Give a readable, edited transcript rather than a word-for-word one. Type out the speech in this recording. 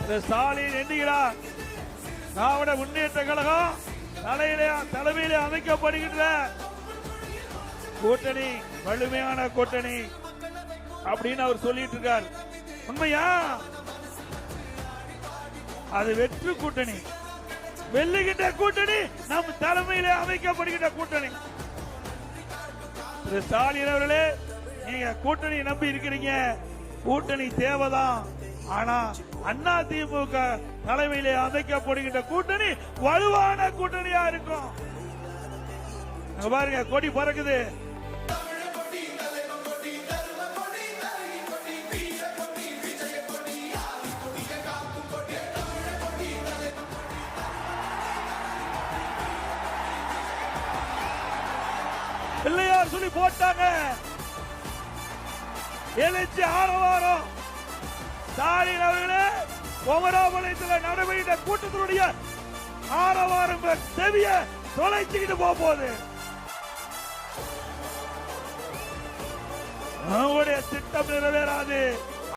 ஸ்டாலின் எண்ணுகிறார். திராவிட முன்னேற்ற கழகம் தலைமையிலே அமைக்கப்படுகின்ற கூட்டணி வலிமையான கூட்டணி அப்படின்னு அவர் சொல்லிட்டு இருக்கார். உண்மையா? அது வெற்று கூட்டணி, வெல்லுகின்ற கூட்டணி, நம் தலைமையிலே அமைக்கப்படுகின்ற கூட்டணி. ஸ்டாலின் அவர்களே, நீங்க கூட்டணி நம்பி இருக்கிறீங்க, கூட்டணி தேவைதான். ஆனா அண்ணா திமுக தலைமையிலே அமைக்கப்படுகின்ற கூட்டணி வலுவான கூட்டணியா இருக்கும். பாருங்க, கொடி பறக்குது. பிள்ளையார் சொல்லி போட்டாங்க, எழுச்சி ஆரவாரம். ஸ்டாலின் அவர்களே, குமராபாளையத்தில் நடைபெற்ற கூட்டத்தினுடைய ஆரவாரம் செவிய தொலைச்சிக்கிட்டு போகுது. அவங்களுடைய திட்டம் நிறைவேறாது.